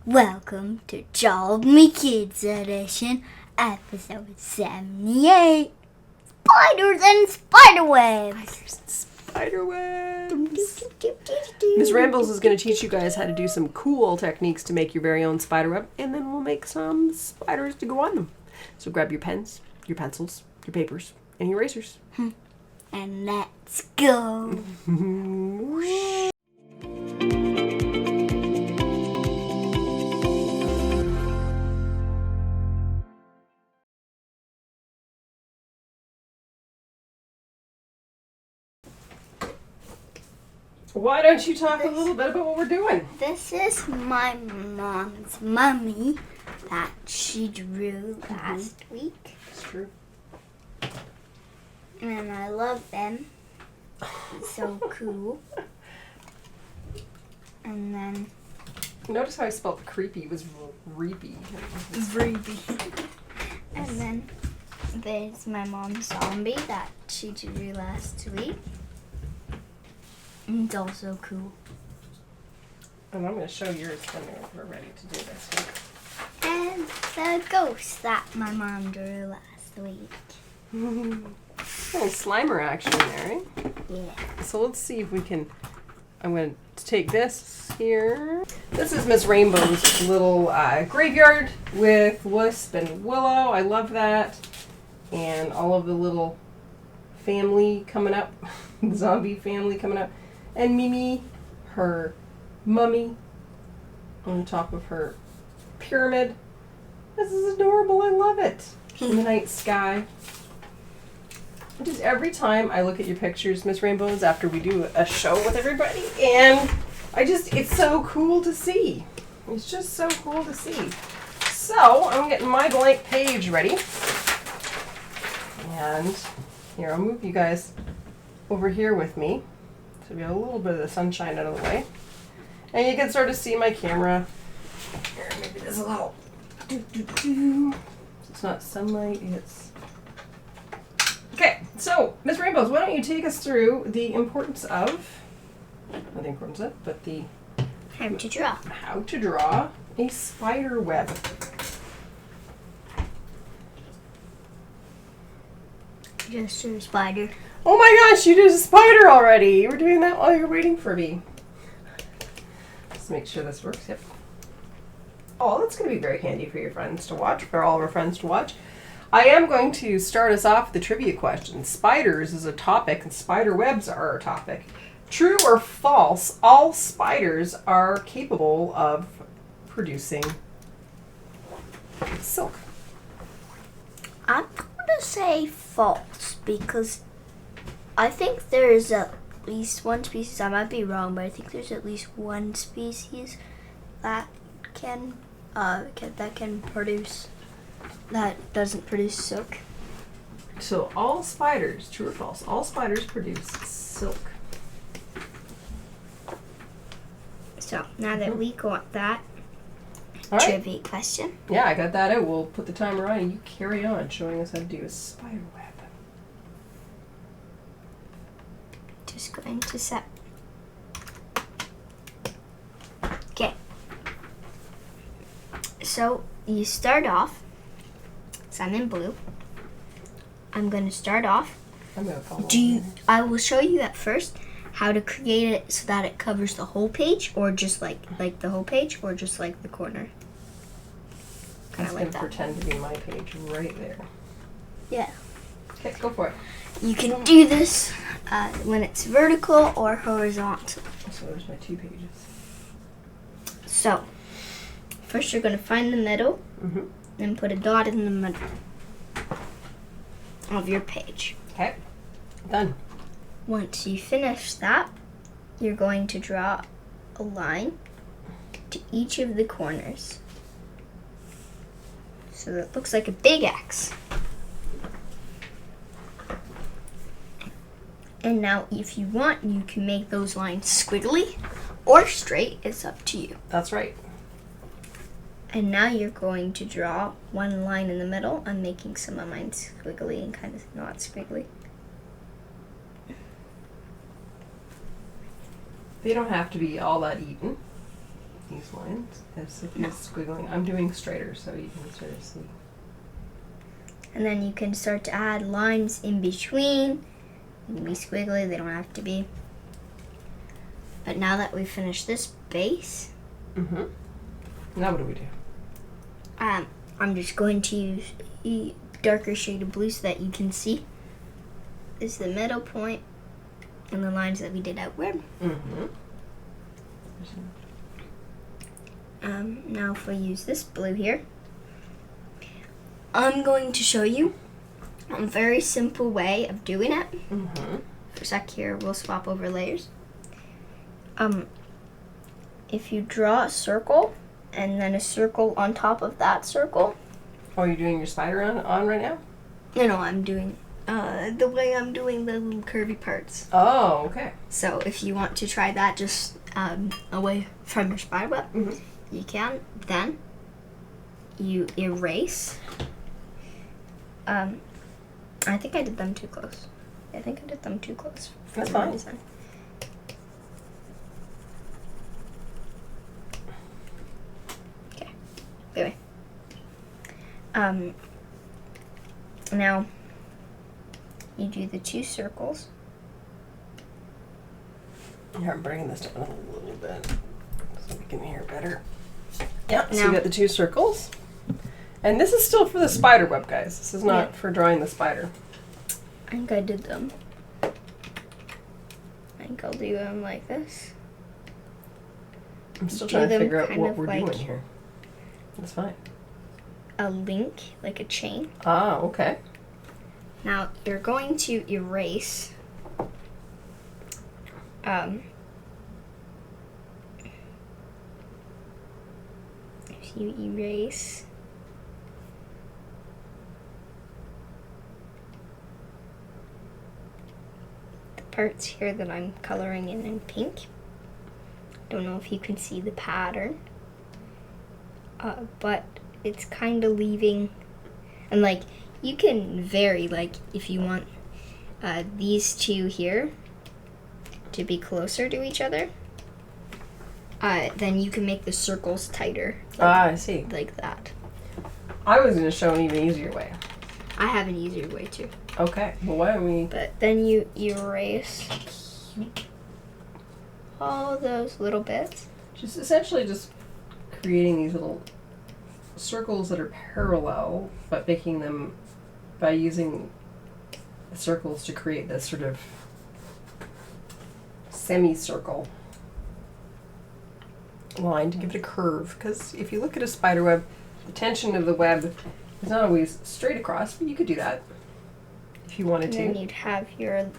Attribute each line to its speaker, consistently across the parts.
Speaker 1: Welcome to Job Me Kids Edition, episode 78. Spiders and spiderwebs.
Speaker 2: Spiderwebs. Ms. Rambles is going to teach you guys how to do some cool techniques to make your very own spiderweb, and then we'll make some spiders to go on them. So grab your pens, your pencils, your papers, and your erasers.
Speaker 1: And let's go.
Speaker 2: Why don't you talk a little bit about what we're doing?
Speaker 1: This is my mom's mummy that she drew last week.
Speaker 2: It's true.
Speaker 1: And I love them. It's so cool. And then...
Speaker 2: Notice how I spelled creepy. It was reepy.
Speaker 1: And then there's my mom's zombie that she drew last week. And it's also cool.
Speaker 2: And I'm going to show yours when we're ready to do this.
Speaker 1: And the ghost that my mom drew last week.
Speaker 2: Little Slimer action there, eh?
Speaker 1: Yeah.
Speaker 2: So let's see if we can... I'm going to take this here. This is Miss Rainbow's little graveyard with Wisp and Willow. I love that. And all of the little family coming up. Zombie family coming up. And Mimi, her mummy, on the top of her pyramid. This is adorable. I love it. In the night sky. Just every time I look at your pictures, Miss Rainbows, after we do a show with everybody, and it's so cool to see. It's just so cool to see. So, I'm getting my blank page ready. And here, I'll move you guys over here with me. So we have a little bit of the sunshine out of the way. And you can sort of see my camera. Here, maybe there's a little... It's not sunlight, it's... Okay, so, Ms. Rainbows, why don't you take us through the importance of... Not the importance of, but the...
Speaker 1: How to draw.
Speaker 2: How to draw a spider web.
Speaker 1: Just a spider.
Speaker 2: Oh my gosh, you did a spider already! You were doing that while you were waiting for me. Let's make sure this works, yep. Oh, that's going to be very handy for your friends to watch, for all of our friends to watch. I am going to start us off with the trivia question. Spiders is a topic, and spider webs are a topic. True or false, all spiders are capable of producing silk?
Speaker 1: I'm going to say false because I think there's at least one species, I might be wrong, but I think there's at least one species that doesn't produce silk.
Speaker 2: So all spiders, true or false, all spiders produce silk.
Speaker 1: So now that we got that
Speaker 2: All right.
Speaker 1: trivia question.
Speaker 2: Yeah, I got that out. We'll put the timer on and you carry on showing us how to do a spider web.
Speaker 1: Just going to set. Okay. So you start off. So I'm in blue. I'm going to start off.
Speaker 2: I'm going to follow.
Speaker 1: I will show you at first how to create it so that it covers the whole page, or just like the whole page, or just like the corner.
Speaker 2: Kind of like that. Pretend to be my page right there.
Speaker 1: Yeah.
Speaker 2: Okay, go for it.
Speaker 1: You can do this when it's vertical or horizontal.
Speaker 2: So there's my 2 pages.
Speaker 1: So, first you're going to find the middle and put a dot in the middle of your page.
Speaker 2: Okay, done.
Speaker 1: Once you finish that, you're going to draw a line to each of the corners. So that looks like a big X. And now, if you want, you can make those lines squiggly or straight. It's up to you.
Speaker 2: That's right.
Speaker 1: And now you're going to draw one line in the middle. I'm making some of mine squiggly and kind of not squiggly.
Speaker 2: They don't have to be all that even. These lines. lines as if it's squiggling. I'm doing straighter so you can sort of see.
Speaker 1: And then you can start to add lines in between. They can be squiggly, they don't have to be. But now that we've finished this base,
Speaker 2: Now what do we do?
Speaker 1: I'm just going to use a darker shade of blue so that you can see. This is the middle point and the lines that we did outward. Now if we use this blue here, I'm going to show you a very simple way of doing it. For a sec here, we'll swap over layers. If you draw a circle and then a circle on top of that circle.
Speaker 2: Oh, you're doing your spider on right now?
Speaker 1: No, I'm doing the way I'm doing the little curvy parts.
Speaker 2: Oh, okay.
Speaker 1: So if you want to try that just away from your spider web, you can. Then you erase. I think I did them too close.
Speaker 2: That's fine.
Speaker 1: Reason. Okay. Anyway. Now you do the 2 circles.
Speaker 2: Here, I'm bringing this down a little bit so we can hear better. Yeah, so
Speaker 1: Now-
Speaker 2: you got the 2 circles. And this is still for the spider web, guys. This is not for drawing the spider.
Speaker 1: I think I did them. I think I'll do them like this.
Speaker 2: I'm still
Speaker 1: Do
Speaker 2: trying to
Speaker 1: them
Speaker 2: figure out
Speaker 1: kind
Speaker 2: what
Speaker 1: of
Speaker 2: we're
Speaker 1: like-
Speaker 2: doing here. That's fine.
Speaker 1: A link, like a chain.
Speaker 2: Ah, okay.
Speaker 1: Now you're going to erase if you erase the parts here that I'm coloring in pink. Don't know if you can see the pattern, but it's kind of leaving, and like you can vary, like if you want these 2 here to be closer to each other, then you can make the circles tighter.
Speaker 2: I see.
Speaker 1: Like that.
Speaker 2: I was going to show an even easier way.
Speaker 1: I have an easier way too.
Speaker 2: Okay, well, why don't we...
Speaker 1: But then you erase all those little bits.
Speaker 2: Just essentially just creating these little circles that are parallel, but making them by using the circles to create this sort of semicircle line to give it a curve. Because if you look at a spider web, the tension of the web is not always straight across, but you could do that if you wanted
Speaker 1: And then
Speaker 2: to.
Speaker 1: you'd have your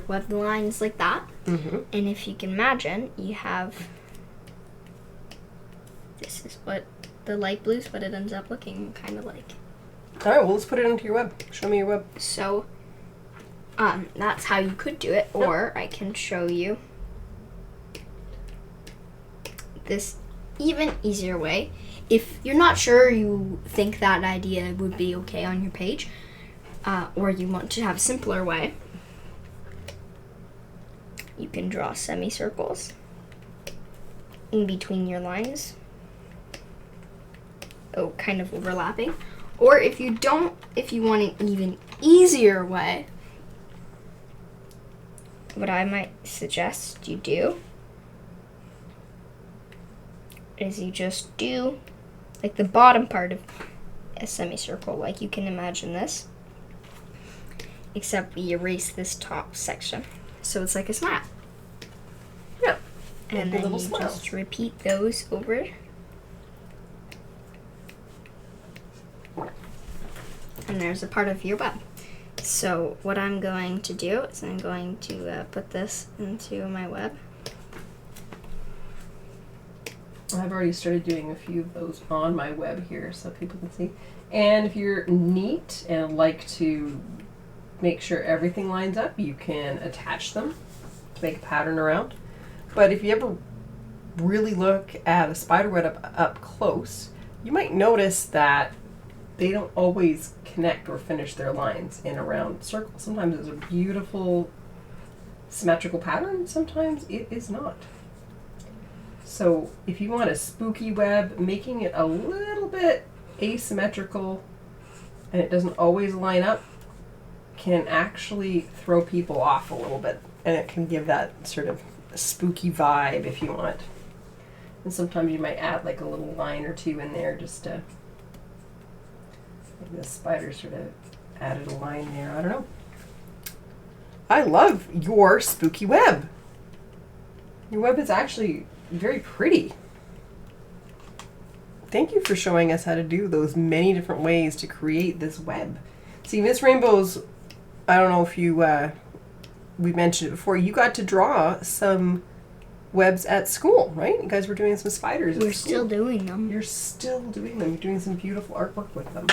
Speaker 1: web lines like that.
Speaker 2: Mm-hmm.
Speaker 1: And if you can imagine, you have, this is what the light blue is what it ends up looking kind of like.
Speaker 2: All right, well, let's put it onto your web. Show me your web.
Speaker 1: So that's how you could do it, or I can show you this even easier way. If you're not sure you think that idea would be okay on your page, or you want to have a simpler way, you can draw semicircles in between your lines. Oh, kind of overlapping. Or if you want an even easier way, what I might suggest you do is you just do like the bottom part of a semicircle, like you can imagine this, except we erase this top section. So it's like a smile.
Speaker 2: Yeah.
Speaker 1: And
Speaker 2: the
Speaker 1: then
Speaker 2: little
Speaker 1: you
Speaker 2: smiles.
Speaker 1: just repeat those over. And there's a part of your web. So what I'm going to do is I'm going to put this into my web.
Speaker 2: I've already started doing a few of those on my web here so people can see. And if you're neat and like to make sure everything lines up, you can attach them to make a pattern around. But if you ever really look at a spider web up close, you might notice that they don't always connect or finish their lines in a round circle. Sometimes it's a beautiful symmetrical pattern, sometimes it is not. So if you want a spooky web, making it a little bit asymmetrical and it doesn't always line up can actually throw people off a little bit, and it can give that sort of spooky vibe if you want. And sometimes you might add like a little line or two in there just to, like the spider sort of added a line there. I don't know. I love your spooky web. Your web is actually very pretty. Thank you for showing us how to do those many different ways to create this web. See, Miss Rainbow's, I don't know if you, we mentioned it before, you got to draw some webs at school, right? You guys were doing some spiders at
Speaker 1: We're
Speaker 2: school.
Speaker 1: still doing them.
Speaker 2: You're still doing them. You're doing some beautiful artwork with them.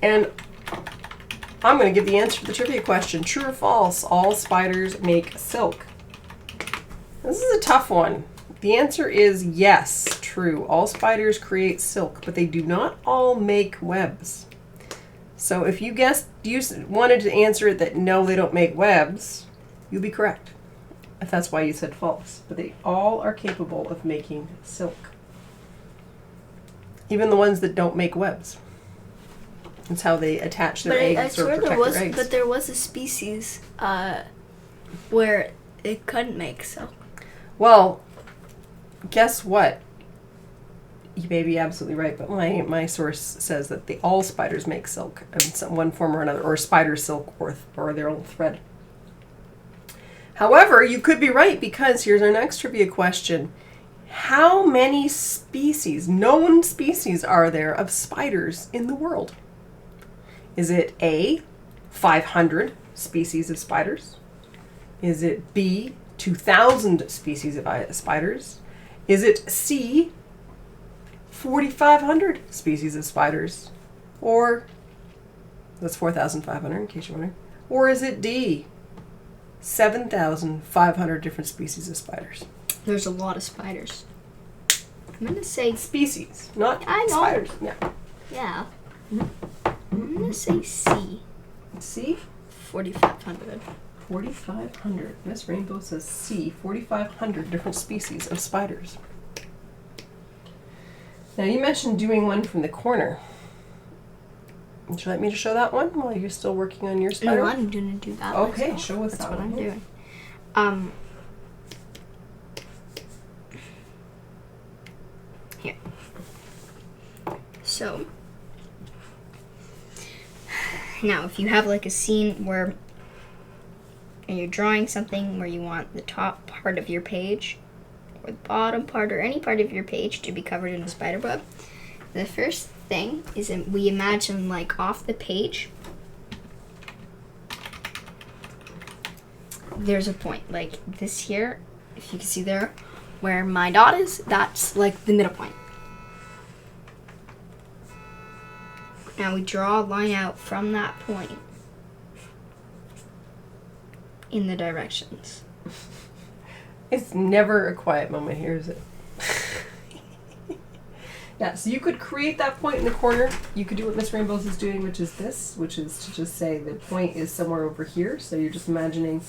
Speaker 2: And I'm going to give the answer to the trivia question. True or false, all spiders make silk? This is a tough one. The answer is yes, true. All spiders create silk, but they do not all make webs. So if you guessed, you wanted to answer it that no, they don't make webs, you'll be correct. If that's why you said false. But they all are capable of making silk. Even the ones that don't make webs. That's how they attach their eggs or protect their eggs.
Speaker 1: But there was a species where it couldn't make silk.
Speaker 2: Well, guess what? You may be absolutely right, but my source says that all spiders make silk in some one form or another, or spider silk or their own thread. However, you could be right, because here's our next trivia question. How many species, known species, are there of spiders in the world? Is it A, 500 species of spiders? Is it B, 2,000 species of spiders? Is it C, 4,500 species of spiders? Or, that's 4,500 in case you're wondering. Or is it D, 7,500 different species of spiders?
Speaker 1: There's a lot of spiders. I'm going to say...
Speaker 2: Species, not
Speaker 1: I know.
Speaker 2: spiders. Yeah.
Speaker 1: Yeah. I'm going to say C.
Speaker 2: C?
Speaker 1: 4,500.
Speaker 2: 4,500. Miss Rainbow says C, 4,500 different species of spiders. Now, you mentioned doing one from the corner. Would you like me to show that one while you're still working on your spider?
Speaker 1: No, I'm going to do that.
Speaker 2: Okay,
Speaker 1: myself.
Speaker 2: show us
Speaker 1: That's
Speaker 2: that
Speaker 1: what
Speaker 2: one.
Speaker 1: I'm doing. Here. So, now if you have like a scene where you're drawing something where you want the top part of your page or the bottom part or any part of your page to be covered in a spider web, the first thing is that we imagine like off the page there's a point like this here, if you can see there where my dot is, that's like the middle point. Now we draw a line out from that point in the directions.
Speaker 2: It's never a quiet moment here, is it? Yeah, so you could create that point in the corner. You could do what Miss Rainbows is doing, which is this, which is to just say the point is somewhere over here. So you're just imagining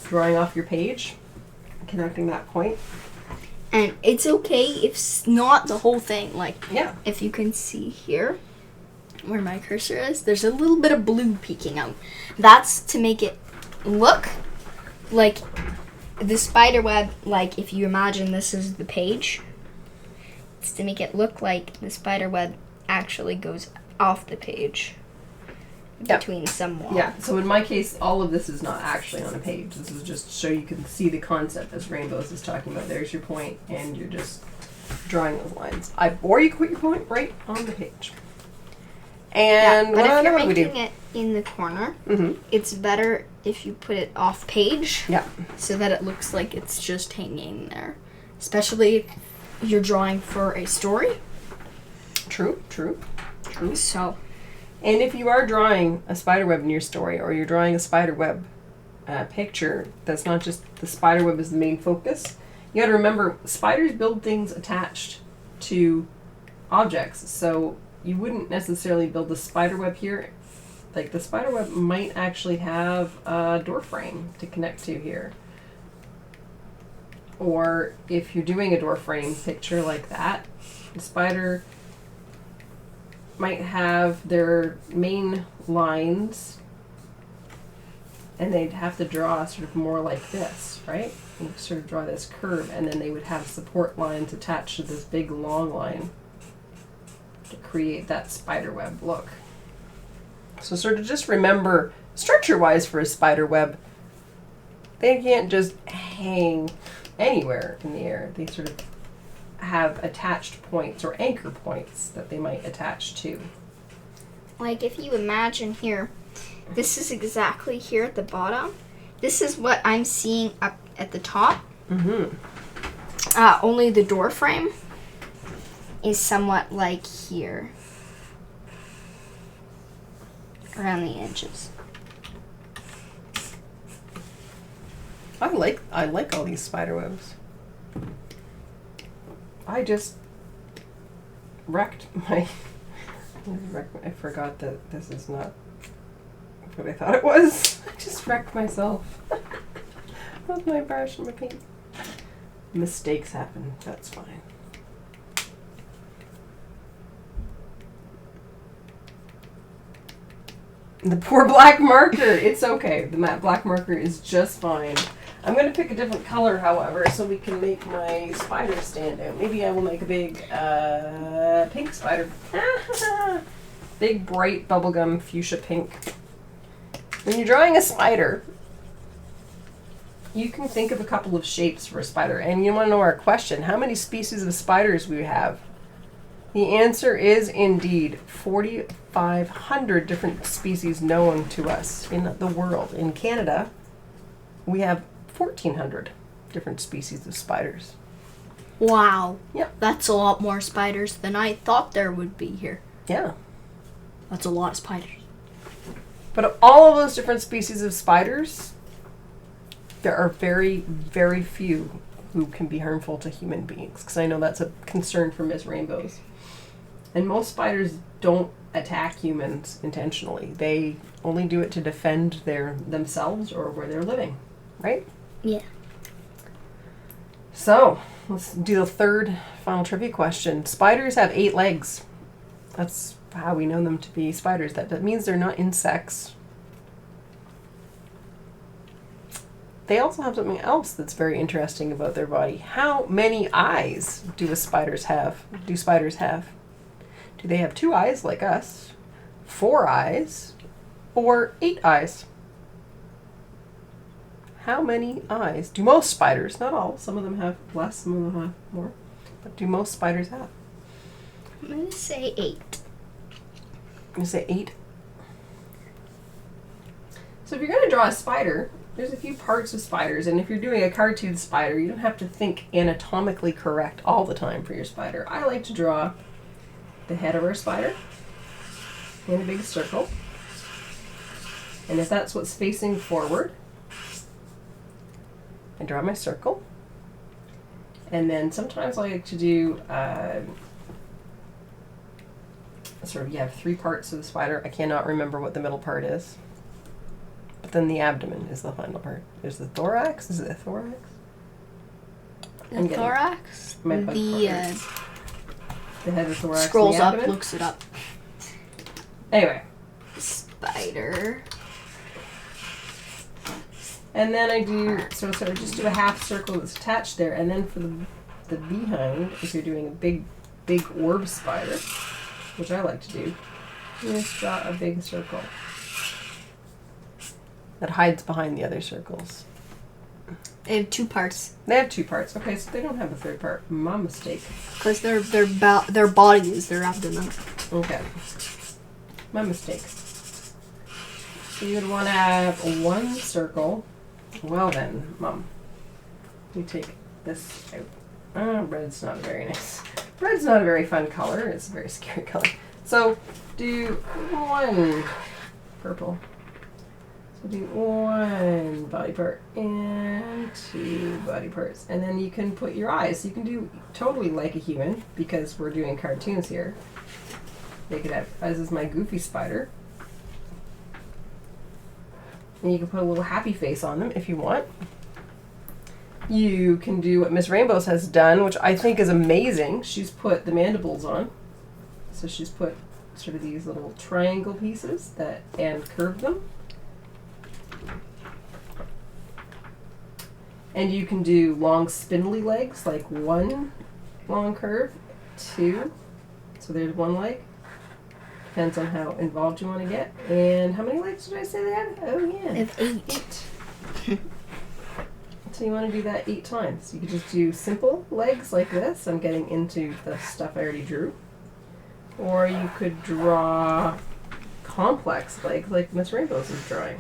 Speaker 2: drawing off your page, connecting that point.
Speaker 1: And it's okay if it's not the whole thing. Like,
Speaker 2: Yeah.
Speaker 1: if you can see here where my cursor is, there's a little bit of blue peeking out. That's to make it look like the spider web, like if you imagine this is the page, it's to make it look like the spider web actually goes off the page between some walls.
Speaker 2: Yeah, so in my case, all of this is not actually on a page. This is just so you can see the concept as Rainbows is talking about. There's your point, and you're just drawing those lines. Or you can put your point right on the page. And
Speaker 1: but if you're
Speaker 2: what do we do?
Speaker 1: making it in the corner,
Speaker 2: Mm-hmm.
Speaker 1: it's better if you put it off page.
Speaker 2: Yeah.
Speaker 1: So that it looks like it's just hanging there. Especially if you're drawing for a story.
Speaker 2: True.
Speaker 1: So,
Speaker 2: And if you are drawing a spider web in your story, or you're drawing a spider web picture, that's not just the spider web is the main focus. You got to remember, spiders build things attached to objects. So you wouldn't necessarily build a spider web here. Like the spider web might actually have a door frame to connect to here. Or if you're doing a door frame picture like that, the spider might have their main lines and they'd have to draw sort of more like this, right? And sort of draw this curve, and then they would have support lines attached to this big long line to create that spider web look. So sort of just remember, structure-wise for a spider web, they can't just hang anywhere in the air. They sort of have attached points or anchor points that they might attach to.
Speaker 1: Like if you imagine here, this is exactly here at the bottom. This is what I'm seeing up at the top. Only the door frame is somewhat like here, around the edges.
Speaker 2: I like all these spider webs. I just wrecked my. I forgot that this is not what I thought it was. I just wrecked myself with my brush and my paint. Mistakes happen. That's fine. The poor black marker. It's okay. The matte black marker is just fine. I'm going to pick a different color, however, so we can make my spider stand out. Maybe I will make a big pink spider. Big, bright, bubblegum fuchsia pink. When you're drawing a spider, you can think of a couple of shapes for a spider. And you want to know our question, how many species of spiders we have? The answer is indeed 4,500 different species known to us in the world. In Canada, we have 1,400 different species of spiders.
Speaker 1: Wow.
Speaker 2: Yep.
Speaker 1: That's a lot more spiders than I thought there would be here.
Speaker 2: Yeah.
Speaker 1: That's a lot of spiders.
Speaker 2: But of all of those different species of spiders, there are very, very few who can be harmful to human beings. Because I know that's a concern for Ms. Rainbows. And most spiders don't attack humans intentionally. They only do it to defend themselves or where they're living, right?
Speaker 1: Yeah.
Speaker 2: So, let's do the third final trivia question. Spiders have 8 legs. That's how we know them to be spiders. That means they're not insects. They also have something else that's very interesting about their body. How many eyes do spiders have? Do they have 2 eyes like us, 4 eyes, or 8 eyes? How many eyes do most spiders, not all, some of them have less, some of them have more, but do most spiders have?
Speaker 1: I'm going to say 8.
Speaker 2: You say 8? So if you're going to draw a spider, there's a few parts of spiders, and if you're doing a cartoon spider, you don't have to think anatomically correct all the time for your spider. I like to draw the head of our spider in a big circle, and if that's what's facing forward, I draw my circle, and then sometimes I like to do you have 3 parts of the spider. I cannot remember what the middle part is, but then the abdomen is the final part. There's the thorax. Is it the thorax?
Speaker 1: The thorax?
Speaker 2: The head, the thorax,
Speaker 1: scrolls
Speaker 2: and the
Speaker 1: up,
Speaker 2: abdomen.
Speaker 1: looks it up.
Speaker 2: Anyway.
Speaker 1: Spider.
Speaker 2: And then I do, so just do a half circle that's attached there, and then for the behind, if you're doing a big orb spider, which I like to do, you just draw a big circle that hides behind the other circles.
Speaker 1: They have 2 parts.
Speaker 2: They have 2 parts. Okay, so they don't have a third part. My mistake.
Speaker 1: Because their body is their abdomen.
Speaker 2: Okay. My mistake. So you would want to have 1 circle. Well then, Mom, we take this out. Red's not very nice. Red's not a very fun color. It's a very scary color. So do 1 purple. So do 1 body part and 2 body parts. And then you can put your eyes. You can do totally like a human because we're doing cartoons here. They could have, as is my goofy spider. And you can put a little happy face on them if you want. You can do what Miss Rainbows has done, which I think is amazing. She's put the mandibles on. So she's put sort of these little triangle pieces and curved them. And you can do long spindly legs, like one long curve, two. So there's one leg. Depends on how involved you want to get. And how many legs did I say they had? Oh yeah.
Speaker 1: They have 8.
Speaker 2: So you want to do that 8 times. You could just do simple legs like this. I'm getting into the stuff I already drew. Or you could draw complex legs like Miss Rainbows is drawing.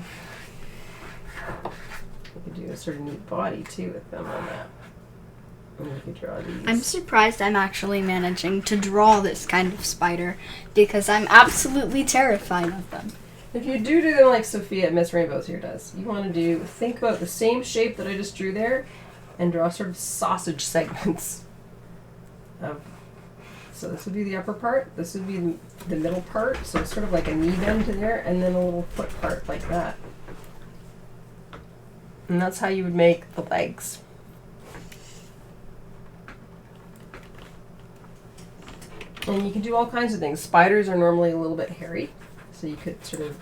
Speaker 2: You could do a sort of neat body too with them on that. And you could draw these.
Speaker 1: I'm surprised I'm actually managing to draw this kind of spider because I'm absolutely terrified of them.
Speaker 2: If you do them like Sophia at Miss Rainbows here does, you want to think about the same shape that I just drew there and draw sort of sausage segments. So this would be the upper part, this would be the middle part, so it's sort of like a knee bend to there, and then a little foot part like that. And that's how you would make the legs. And you can do all kinds of things. Spiders are normally a little bit hairy, so you could sort of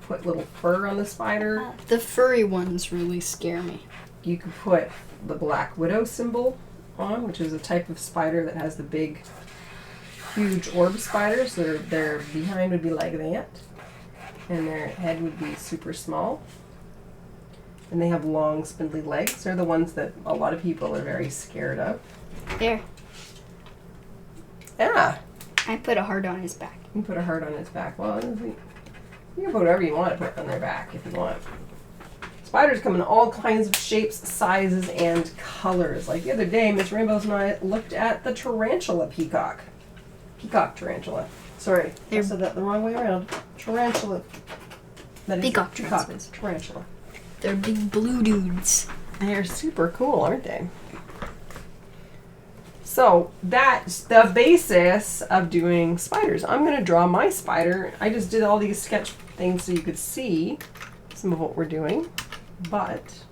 Speaker 2: put little fur on the spider.
Speaker 1: The furry ones really scare me.
Speaker 2: You could put the black widow symbol on, which is a type of spider that has the big, huge orb spiders. Their behind would be like that, and their head would be super small. And they have long, spindly legs. They're the ones that a lot of people are very scared of.
Speaker 1: There.
Speaker 2: Yeah.
Speaker 1: I put a heart on his back.
Speaker 2: You can put a heart on his back. Well, you can put whatever you want to put on their back if you want. Spiders come in all kinds of shapes, sizes, and colors. Like the other day, Miss Rainbows and I looked at the tarantula peacock. Peacock tarantula. Sorry, I said that the wrong way around. Tarantula. That is
Speaker 1: Peacock
Speaker 2: tarantula.
Speaker 1: They're big blue dudes.
Speaker 2: They're super cool, aren't they? So that's the basis of doing spiders. I'm going to draw my spider. I just did all these sketch things so you could see some of what we're doing. But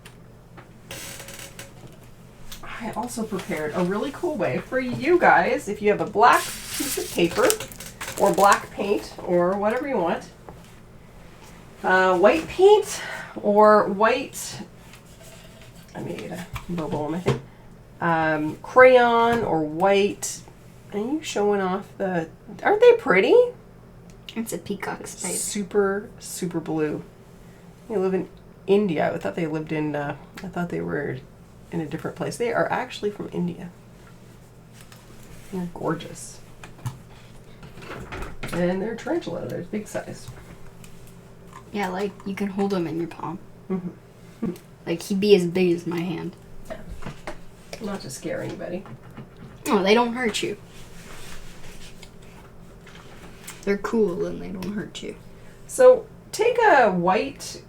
Speaker 2: I also prepared a really cool way for you guys, if you have a black piece of paper or black paint or whatever you want, white paint or white, I made a bubble on my thing, crayon or white. And you showing off aren't they pretty?
Speaker 1: It's a peacock spider.
Speaker 2: Super, super blue. They live in India. I thought they lived in, I thought they were in a different place. They are actually from India. They're gorgeous. And they're tarantula. They're big size.
Speaker 1: Yeah, like you can hold him in your palm.
Speaker 2: Mm-hmm.
Speaker 1: Like he'd be as big as my hand.
Speaker 2: Yeah. Not to scare anybody.
Speaker 1: No, they don't hurt you. They're cool and they don't hurt you.
Speaker 2: So take a white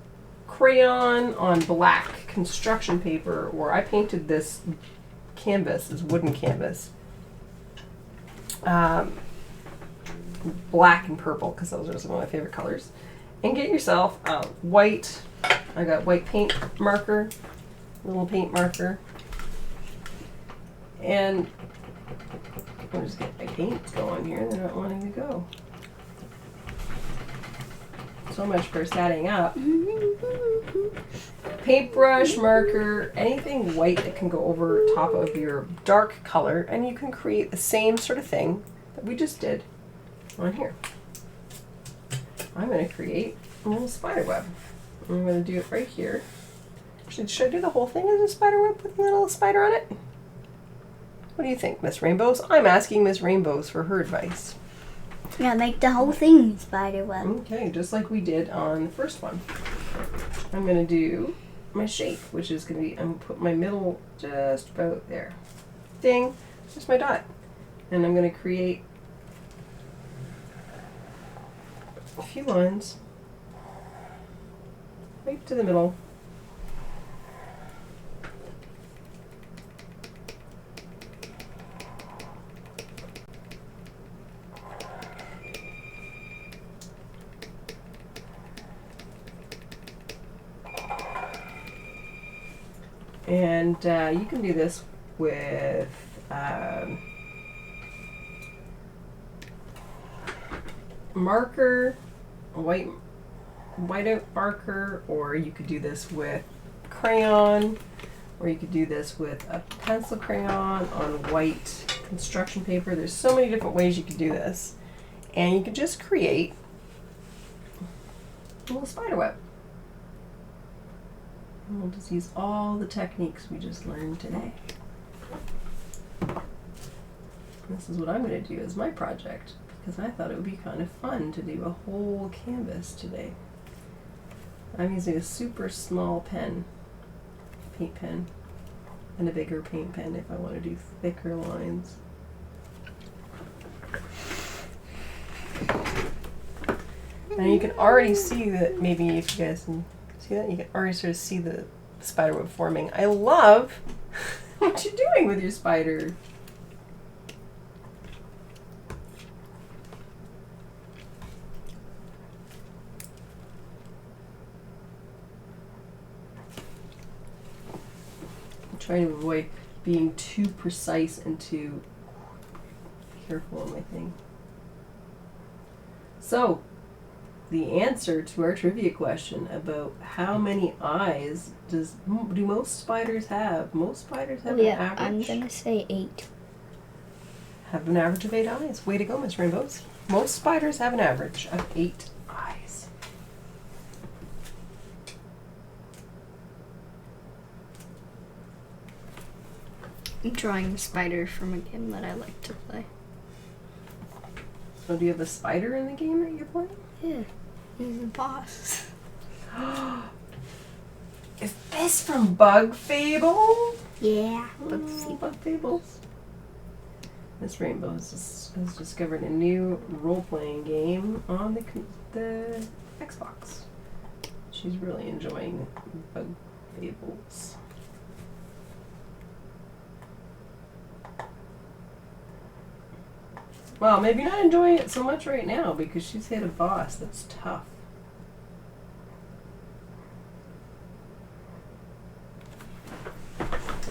Speaker 2: crayon on black construction paper, or I painted this wooden canvas, black and purple because those are some of my favorite colors, and get yourself a white, I got white paint marker, little paint marker, and I'll just get my paint going here. They're not wanting to go. So much for setting up. Paintbrush, marker, anything white that can go over top of your dark color, and you can create the same sort of thing that we just did on here. I'm going to create a little spider web. I'm going to do it right here. Should I do the whole thing as a spider web with a little spider on it? What do you think, Miss Rainbows? I'm asking Miss Rainbows for her advice.
Speaker 1: Yeah, make the whole thing spider web.
Speaker 2: Okay, just like we did on the first one. I'm going to do my shape, which is going to be, I'm going to put my middle just about there. Ding, just my dot. And I'm going to create a few lines right to the middle. And you can do this with marker, whiteout marker, or you could do this with crayon, or you could do this with a pencil crayon on white construction paper. There's so many different ways you could do this. And you can just create a little spider web. And we'll just use all the techniques we just learned today. This is what I'm going to do as my project, because I thought it would be kind of fun to do a whole canvas today. I'm using a super small pen, paint pen, and a bigger paint pen if I want to do thicker lines. And you can already see that, maybe if you guys can see that, you can already sort of see the spider web forming. I love what you're doing with your spider. I'm trying to avoid being too precise and too careful on my thing. So, the answer to our trivia question about how many eyes do most spiders have? Most spiders have an average.
Speaker 1: I'm gonna say 8.
Speaker 2: Have an average of 8 eyes. Way to go, Miss Rainbows. Most spiders have an average of 8 eyes.
Speaker 1: I'm drawing a spider from a game that I like to play.
Speaker 2: So do you have a spider in the game that you're playing?
Speaker 1: Yeah, he's the boss.
Speaker 2: Is this from Bug Fable?
Speaker 1: Yeah,
Speaker 2: Bug Fables. Miss Rainbow has discovered a new role-playing game on the Xbox. She's really enjoying Bug Fables. Well, maybe not enjoying it so much right now because she's hit a boss that's tough.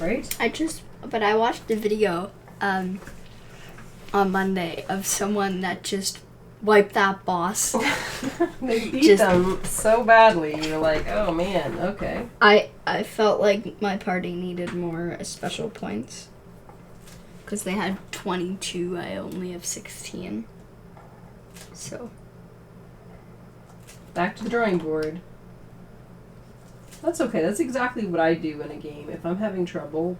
Speaker 2: Right?
Speaker 1: I watched a video on Monday of someone that just wiped that boss.
Speaker 2: They beat them so badly, you're like, oh man, okay.
Speaker 1: I felt like my party needed more special points. Because they had 22, I only have 16. So.
Speaker 2: Back to the drawing board. That's okay. That's exactly what I do in a game. If I'm having trouble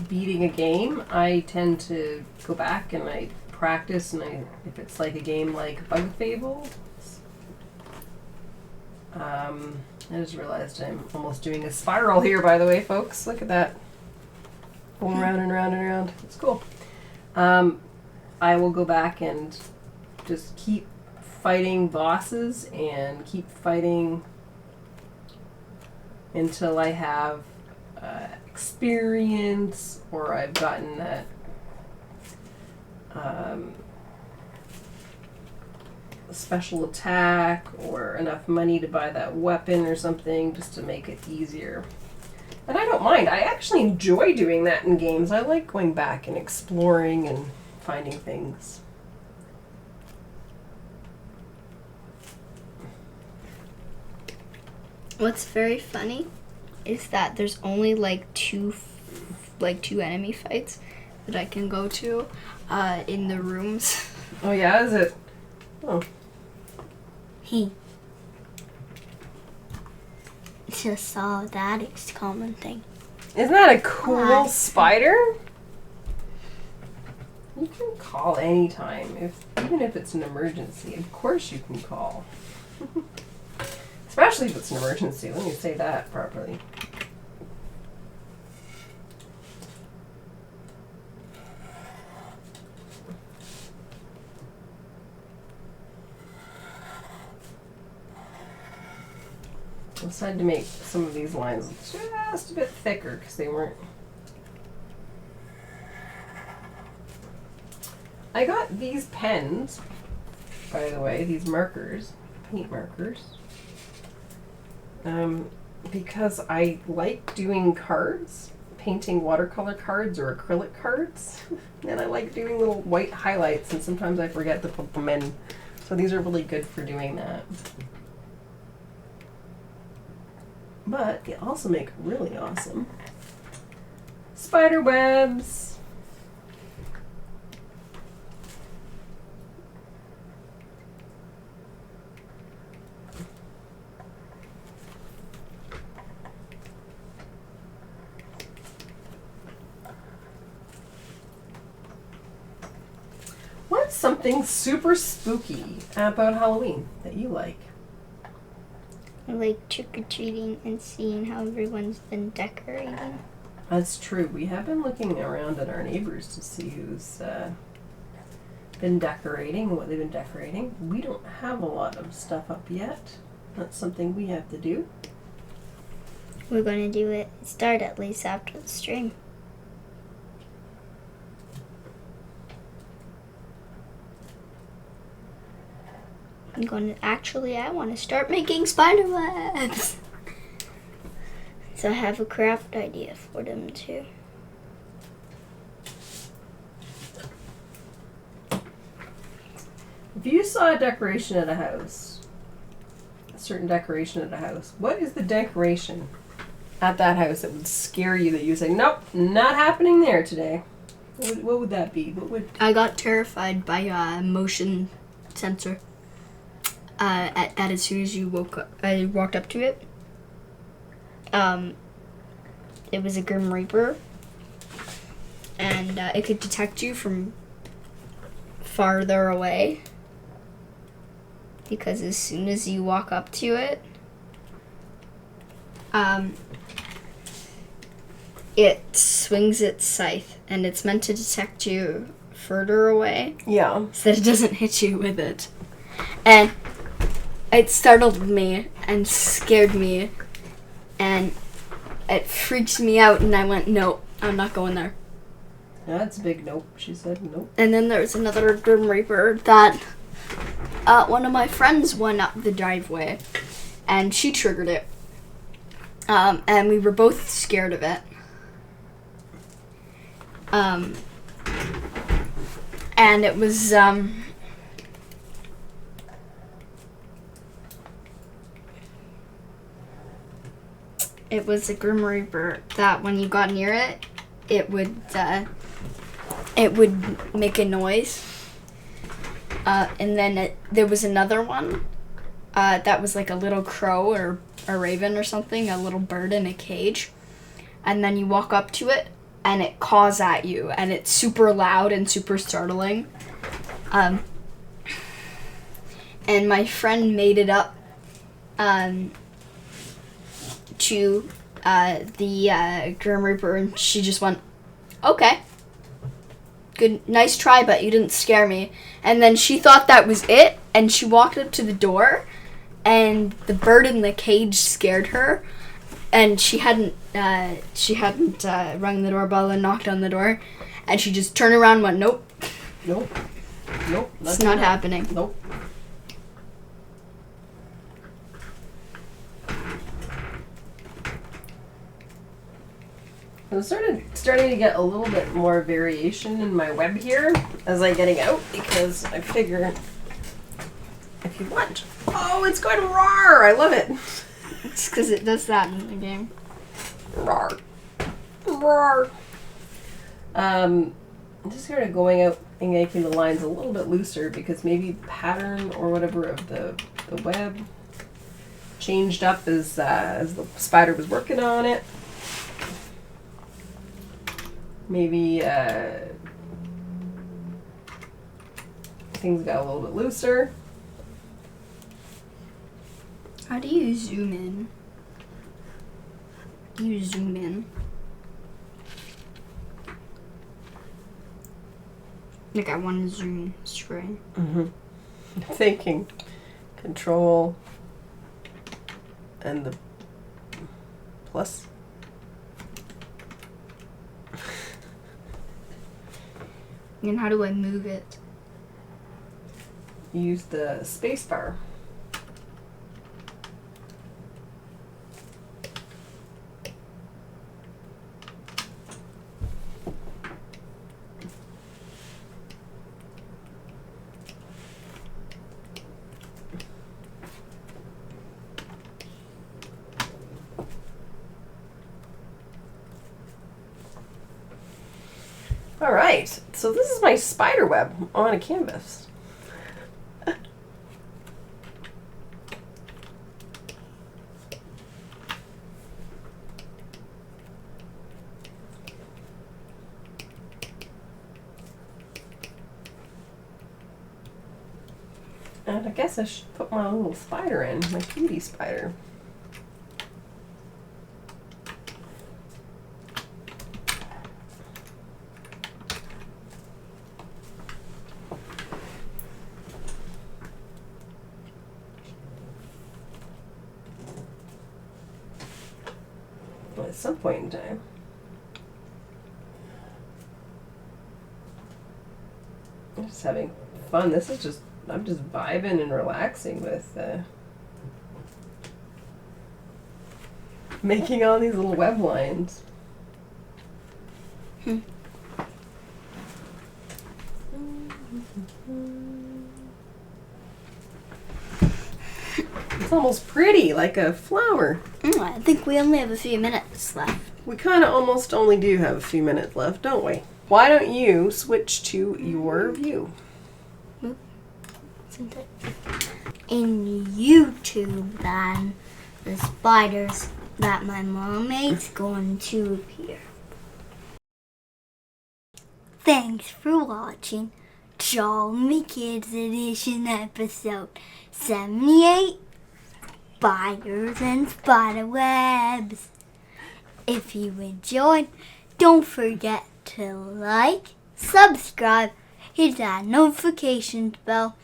Speaker 2: beating a game, I tend to go back and I practice. And if it's like a game like Bug Fable, I just realized I'm almost doing a spiral here, by the way, folks. Look at that. Going around and around and around. It's cool. I will go back and just keep fighting bosses and keep fighting until I have experience or I've gotten that special attack or enough money to buy that weapon or something just to make it easier. And I don't mind. I actually enjoy doing that in games. I like going back and exploring and finding things.
Speaker 1: What's very funny is that there's only like two enemy fights that I can go to in the rooms.
Speaker 2: Oh yeah, is it? Oh.
Speaker 1: Just saw Daddy's commenting.
Speaker 2: Isn't that a cool spider? You can call anytime, even if it's an emergency. Of course you can call. Especially if it's an emergency. Let me say that properly. I decided to make some of these lines just a bit thicker because they weren't. I got these pens, by the way, these markers, paint markers. because I like doing cards, painting watercolor cards or acrylic cards, and I like doing little white highlights, and sometimes I forget to put them in. So these are really good for doing that. But they also make really awesome spider webs. What's something super spooky about Halloween that you like?
Speaker 1: I like trick-or-treating and seeing how everyone's been decorating.
Speaker 2: That's true. We have been looking around at our neighbors to see who's been decorating and what they've been decorating. We don't have a lot of stuff up yet. That's something we have to do.
Speaker 1: We're going to do it, start at least after the stream. I want to start making spider webs. So I have a craft idea for them too.
Speaker 2: If you saw a decoration at a house, a certain decoration at a house, what is the decoration at that house that would scare you that you say, nope, not happening there today? What would that be? What would...
Speaker 1: I got terrified by motion sensor. That as soon as you woke up, I walked up to it. It was a Grim Reaper, and it could detect you from farther away. Because as soon as you walk up to it, it swings its scythe, and it's meant to detect you further away.
Speaker 2: Yeah.
Speaker 1: So that it doesn't hit you with it. And it startled me and scared me, and it freaked me out, and I went, no, I'm not going there.
Speaker 2: That's a big nope. She said nope.
Speaker 1: And then there was another Grim Reaper that one of my friends went up the driveway, and she triggered it. And we were both scared of it. And it was, it was a Grim Reaper that when you got near it, it would make a noise. And then there was another one that was like a little crow or a raven or something, a little bird in a cage. And then you walk up to it, and it caws at you, and it's super loud and super startling. And my friend made it up to the Grim Reaper, and she just went, okay. Good, nice try, but you didn't scare me. And then she thought that was it, and she walked up to the door, and the bird in the cage scared her, and she hadn't rung the doorbell and knocked on the door, and she just turned around and went, nope.
Speaker 2: Nope. Nope.
Speaker 1: It's not happening.
Speaker 2: Nope. I'm starting to get a little bit more variation in my web here as I'm getting out, because I figure if you want. Oh, it's going roar! I love it.
Speaker 1: It's because it does that in the game.
Speaker 2: Roar. Roar. I'm just sort of going out and making the lines a little bit looser, because maybe the pattern or whatever of the web changed up as the spider was working on it. Maybe things got a little bit looser.
Speaker 1: How do you zoom in? Do you zoom in? Like I want to zoom straight.
Speaker 2: Mm-hmm. Thinking control and the plus.
Speaker 1: And how do I move it?
Speaker 2: Use the space bar. All right, so this is my spider web on a canvas. And I guess I should put my little spider in, my cutie spider. At some point in time. I'm just having fun. This is just, I'm just vibing and relaxing with making all these little web lines. It's almost pretty, like a flower.
Speaker 1: I think we only have a few minutes left.
Speaker 2: We kind of almost only do have a few minutes left, don't we? Why don't you switch to your view?
Speaker 1: In YouTube, then, the spiders that my mom made's going to appear. Thanks for watching Jolly Kids Edition episode 78, Spiders and Spiderwebs. If you enjoyed, don't forget to like, subscribe, hit that notification bell,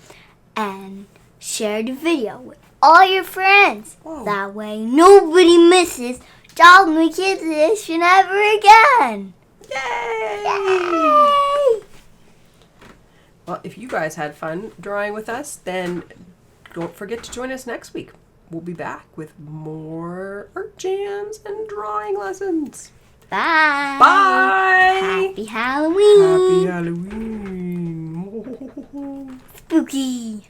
Speaker 1: and share the video with all your friends.
Speaker 2: Whoa.
Speaker 1: That way nobody misses Jolly Kids Edition ever again.
Speaker 2: Yay!
Speaker 1: Yay!
Speaker 2: Well, if you guys had fun drawing with us, then don't forget to join us next week. We'll be back with more art jams and drawing lessons.
Speaker 1: Bye.
Speaker 2: Bye!
Speaker 1: Happy Halloween.
Speaker 2: Happy Halloween!
Speaker 1: Spooky.